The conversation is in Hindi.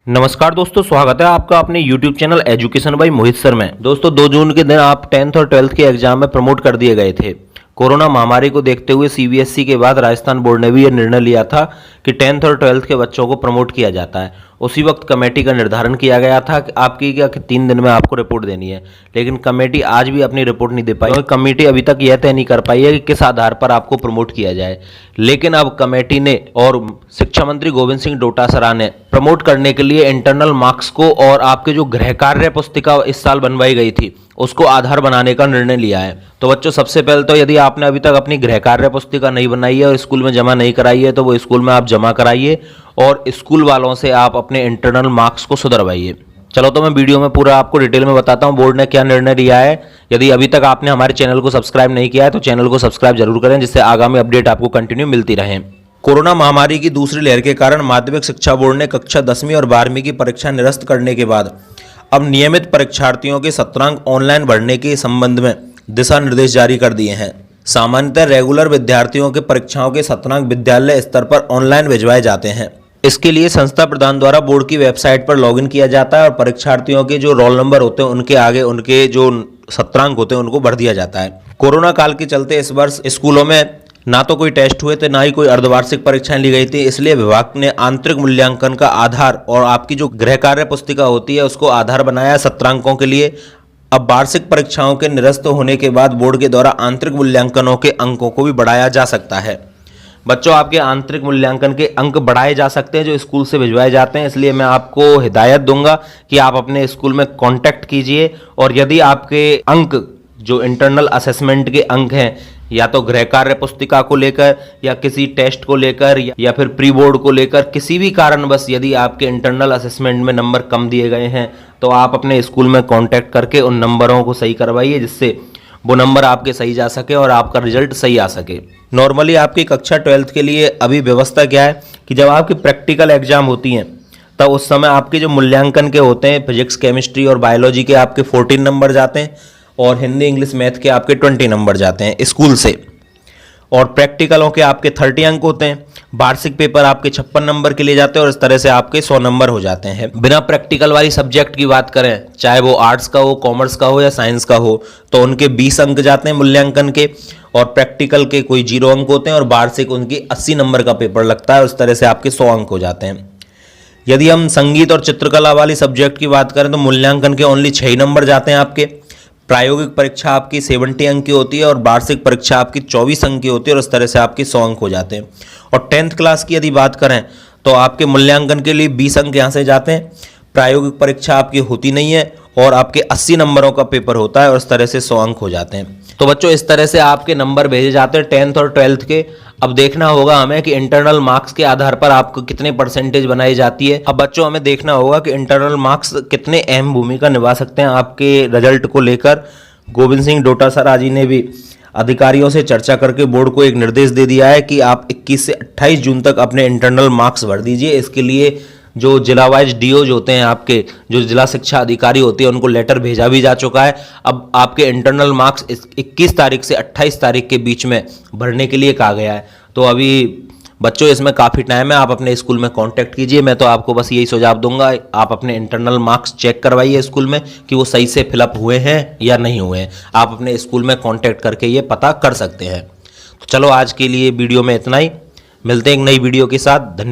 नमस्कार दोस्तों, स्वागत है आपका अपने YouTube channel education by Mohit sir में। दोस्तों 2 जून के दिन आप 10th और 12th के एग्जाम में प्रमोट कर दिए गए थे। कोरोना महामारी को देखते हुए CBSE के बाद राजस्थान बोर्ड ने भी यह निर्णय लिया था कि 10th और 12th के बच्चों को प्रमोट किया जाता है। उसी वक्त कमेटी का निर्धारण किया गया था कि आपकी क्या 3 दिन में आपको रिपोर्ट देनी है, लेकिन कमेटी आज भी अपनी रिपोर्ट नहीं दे पाई। तो कमेटी अभी तक यह तय नहीं कर पाई है कि किस आधार पर आपको प्रमोट किया जाए। लेकिन अब कमेटी ने और शिक्षा मंत्री गोविंद सिंह डोटासरा ने प्रमोट करने के लिए इंटरनल मार्क्स को और आपके जो गृह कार्य पुस्तिका इस साल बनवाई गई थी उसको आधार बनाने का निर्णय लिया है। तो बच्चों, सबसे पहले तो यदि आपने अभी तक अपनी गृह कार्य पुस्तिका नहीं बनाई है और स्कूल में जमा नहीं कराई है तो वो स्कूल में आप जमा कराइए और स्कूल वालों से आप अपने इंटरनल मार्क्स को सुधरवाइए। चलो तो मैं वीडियो में पूरा आपको डिटेल में बताता हूं बोर्ड ने क्या निर्णय लिया है। यदि अभी तक आपने हमारे चैनल को सब्सक्राइब नहीं किया है तो चैनल को सब्सक्राइब जरूर करें, जिससे आगामी अपडेट आपको कंटिन्यू मिलती रहे। कोरोना महामारी की दूसरी लहर के कारण माध्यमिक शिक्षा बोर्ड ने कक्षा 10वीं और 12वीं की परीक्षा निरस्त करने के बाद अब नियमित परीक्षार्थियों के सत्रांक ऑनलाइन भरने के संबंध में दिशा निर्देश जारी कर दिए हैं। सामान्यतः रेगुलर विद्यार्थियों के परीक्षाओं के सत्रांक विद्यालय स्तर पर ऑनलाइन भिजवाए जाते हैं। इसके लिए संस्था प्रधान द्वारा बोर्ड की वेबसाइट पर लॉगिन किया जाता है और परीक्षार्थियों के जो रोल नंबर होते हैं उनके आगे उनके जो सत्रांक होते हैं उनको भर दिया जाता है। कोरोना काल के चलते इस वर्ष स्कूलों में ना तो कोई टेस्ट हुए थे, ना ही कोई अर्धवार्षिक परीक्षाएं ली गई थी। इसलिए विभाग ने आंतरिक मूल्यांकन का आधार और आपकी जो गृह कार्य पुस्तिका होती है उसको आधार बनाया सत्रांकों के लिए। अब वार्षिक परीक्षाओं के निरस्त होने के बाद बोर्ड के द्वारा आंतरिक मूल्यांकनों के अंकों को भी बढ़ाया जा सकता है। बच्चों, आपके आंतरिक मूल्यांकन के अंक बढ़ाए जा सकते हैं जो स्कूल से भिजवाए जाते हैं। इसलिए मैं आपको हिदायत दूंगा कि आप अपने स्कूल में कांटेक्ट कीजिए और यदि आपके अंक जो इंटरनल असेसमेंट के अंक हैं, या तो गृह कार्य पुस्तिका को लेकर या किसी टेस्ट को लेकर या फिर प्री बोर्ड को लेकर किसी भी कारणवश यदि आपके इंटरनल असेसमेंट में नंबर कम दिए गए हैं तो आप अपने स्कूल में कांटेक्ट करके उन नंबरों को सही करवाइए, जिससे वो नंबर आपके सही जा सके और आपका रिजल्ट सही आ सके। नॉर्मली आपकी कक्षा 12th के लिए अभी व्यवस्था क्या है कि जब आपकी प्रैक्टिकल एग्जाम होती हैं तब उस समय आपके जो मूल्यांकन के होते हैं फिजिक्स, केमिस्ट्री और बायोलॉजी के आपके 14 नंबर जाते हैं और हिंदी, इंग्लिश, मैथ के आपके 20 नंबर जाते हैं स्कूल से, और प्रैक्टिकलों के आपके 30 अंक होते हैं। वार्षिक पेपर आपके 56 नंबर के लिए जाते हैं और इस तरह से आपके 100 नंबर हो जाते हैं। बिना प्रैक्टिकल वाली सब्जेक्ट की बात करें, चाहे वो आर्ट्स का हो, कॉमर्स का हो या साइंस का हो, तो उनके 20 अंक जाते हैं मूल्यांकन के और प्रैक्टिकल के कोई 0 अंक होते हैं और वार्षिक उनकी 80 नंबर का पेपर लगता है। उस तरह से आपके 100 अंक हो जाते हैं। यदि हम संगीत और चित्रकला वाली सब्जेक्ट की बात करें तो मूल्यांकन के ओनली 6 नंबर जाते हैं आपके। प्रायोगिक परीक्षा आपकी 70 अंक की होती है और वार्षिक परीक्षा आपकी 24 अंक की होती है और इस तरह से आपके 100 अंक हो जाते हैं। और 10th क्लास की यदि बात करें तो आपके मूल्यांकन के लिए 20 अंक यहाँ से जाते हैं। प्रायोगिक परीक्षा आपकी होती नहीं है और आपके 80 नंबरों का पेपर होता है और इस तरह से 100 अंक हो जाते हैं। तो बच्चों, इस तरह से आपके नंबर भेजे जाते हैं 10th और 12th के। अब देखना होगा हमें कि इंटरनल मार्क्स के आधार पर आपको कितने परसेंटेज बनाई जाती है। अब बच्चों, हमें देखना होगा कि इंटरनल मार्क्स कितने अहम भूमिका निभा सकते हैं आपके रिजल्ट को लेकर। गोविंद सिंह डोटासरा जी ने भी अधिकारियों से चर्चा करके बोर्ड को एक निर्देश दे दिया है कि आप 21 से 28 जून तक अपने इंटरनल मार्क्स भर दीजिए। इसके लिए जो जिला वाइज डीओज होते हैं, आपके जो जिला शिक्षा अधिकारी होते हैं, उनको लेटर भेजा भी जा चुका है। अब आपके इंटरनल मार्क्स 21 तारीख से 28 तारीख के बीच में भरने के लिए कहा गया है। तो अभी बच्चों, इसमें काफ़ी टाइम है, आप अपने स्कूल में कांटेक्ट कीजिए। मैं तो आपको बस यही सुझाव दूंगा, आप अपने इंटरनल मार्क्स चेक करवाइए स्कूल में कि वो सही से फिलअप हुए हैं या नहीं हुए हैं। आप अपने स्कूल में कांटेक्ट करके ये पता कर सकते हैं। तो चलो, आज के लिए वीडियो में इतना ही। मिलते हैं एक नई वीडियो के साथ। धन्यवाद।